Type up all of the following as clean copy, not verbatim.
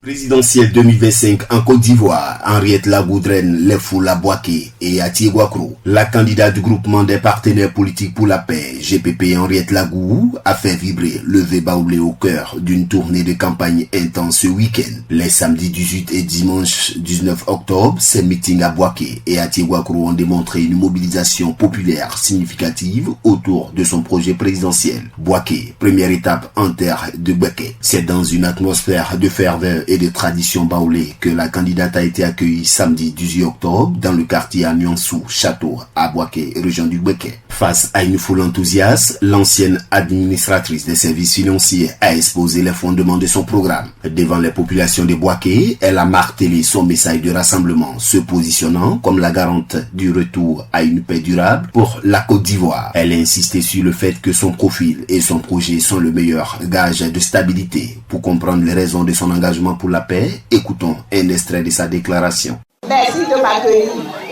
Présidentielle 2025 en Côte d'Ivoire, Henriette Lagou draine les foules à Bouaké et à Tiéguacro. La candidate du groupement des partenaires politiques pour la paix, GPP Henriette Lagou, a fait vibrer le Vébaoulé au cœur d'une tournée de campagne intense ce week-end. Les samedis 18 et dimanche 19 octobre, ces meetings à Bouaké et à Tiéguacro ont démontré une mobilisation populaire significative autour de son projet présidentiel. Bouaké, première étape en terre de Bouaké. C'est dans une atmosphère de ferveur et de tradition baoulée que la candidate a été accueillie samedi 18 octobre dans le quartier à Nyansou, château à Bouaké, région du Bouaké. Face à une foule enthousiaste, l'ancienne administratrice des services financiers a exposé les fondements de son programme. Devant les populations de Bouaké, elle a martelé son message de rassemblement, se positionnant comme la garante du retour à une paix durable pour la Côte d'Ivoire. Elle a insisté sur le fait que son profil et son projet sont le meilleur gage de stabilité. Pour comprendre les raisons de son engagement pour la paix, écoutons un extrait de sa déclaration. Merci de m'accueillir.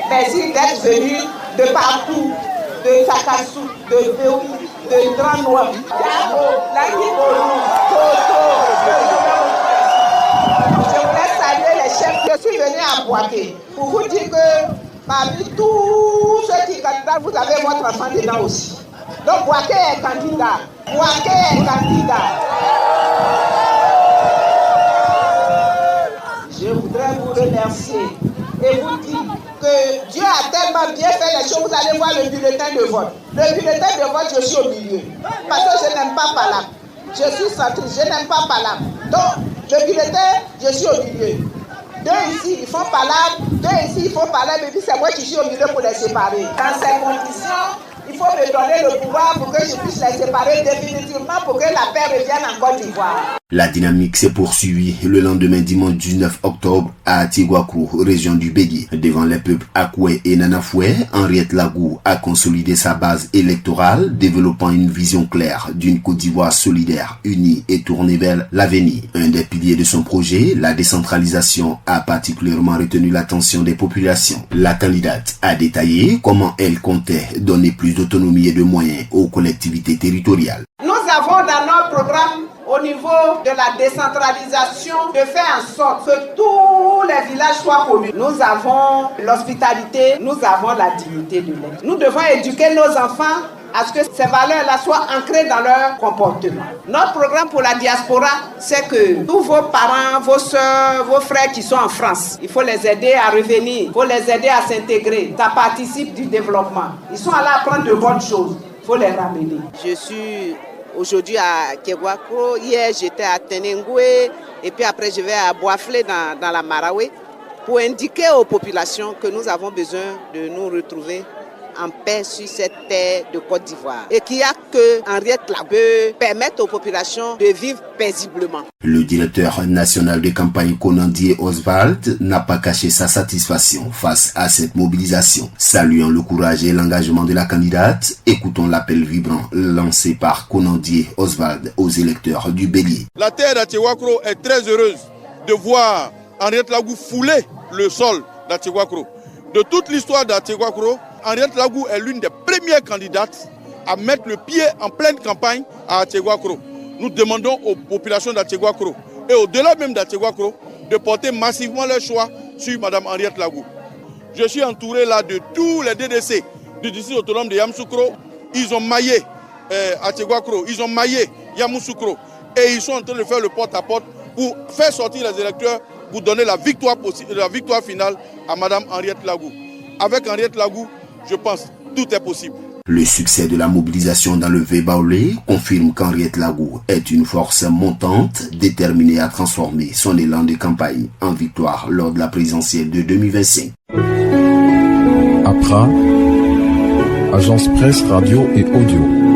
Merci d'être venu de partout, de Sakassou, de Béoui, de Grand Noir, Je voulais saluer les chefs. Je suis venu à Bouaké pour vous dire que parmi tous ceux qui candidats, vous avez votre enfant dedans aussi. Donc Bouaké est candidat. Bouaké est candidat. Je voudrais vous remercier et vous dire que Dieu a tellement bien fait les choses. Vous allez voir le bulletin de vote. Le bulletin de vote, je suis au milieu. Parce que je n'aime pas Palam. Je suis centriste, je n'aime pas Palam. Donc, le bulletin, je suis au milieu. Deux ici, ils font Palam. Deux ici, ils font Palam. Et puis c'est moi qui suis au milieu pour les séparer. Dans ces conditions, il faut me donner le pouvoir pour que je puisse les séparer définitivement pour que la paix revienne en Côte d'Ivoire. La dynamique s'est poursuivie le lendemain dimanche 19 octobre à Tiéguacro, région du Bégué. Devant les peuples Akoué et Nanafoué, Henriette Lagou a consolidé sa base électorale, développant une vision claire d'une Côte d'Ivoire solidaire, unie et tournée vers l'avenir. Un des piliers de son projet, la décentralisation, a particulièrement retenu l'attention des populations. La candidate a détaillé comment elle comptait donner plus d'autonomie et de moyens aux collectivités territoriales. Nous avons dans notre programme au niveau de la décentralisation de faire en sorte que tous les villages soient communs. Nous avons l'hospitalité, nous avons la dignité de l'être. Nous devons éduquer nos enfants à ce que ces valeurs-là soient ancrées dans leur comportement. Notre programme pour la diaspora, c'est que tous vos parents, vos soeurs, vos frères qui sont en France, il faut les aider à revenir, il faut les aider à s'intégrer. Ça participe du développement. Ils sont allés apprendre de bonnes choses, il faut les ramener. Je suis aujourd'hui à Tiéguacro, hier j'étais à Tenengoué et puis après je vais à Boaflé dans la Maraoué pour indiquer aux populations que nous avons besoin de nous retrouver en paix sur cette terre de Côte d'Ivoire et qu'il n'y a que Henriette Lagou permettre aux populations de vivre paisiblement. Le directeur national de campagne Konandier Oswald n'a pas caché sa satisfaction face à cette mobilisation. Saluant le courage et l'engagement de la candidate, écoutons l'appel vibrant lancé par Konandier Oswald aux électeurs du Bélier. La terre d'Atiéguacro est très heureuse de voir Henriette Lagou fouler le sol d'Atiéguacro. De toute l'histoire d'Atiéguacro, Henriette Lagou est l'une des premières candidates à mettre le pied en pleine campagne à Atiéguacro. Nous demandons aux populations d'Atiéguacro et au-delà même d'Atiéguacro de porter massivement leur choix sur Mme Henriette Lagou. Je suis entouré là de tous les DDC du district autonome de Yamoussoukro. Ils ont maillé Atiéguacro, ils ont maillé Yamoussoukro et ils sont en train de faire le porte-à-porte pour faire sortir les électeurs pour donner la victoire finale à Mme Henriette Lagou. Avec Henriette Lagou, je pense tout est possible. Le succès de la mobilisation dans le Vébaoulé confirme qu'Henriette Lagou est une force montante déterminée à transformer son élan de campagne en victoire lors de la présidentielle de 2025. Accra, agence presse, radio et audio.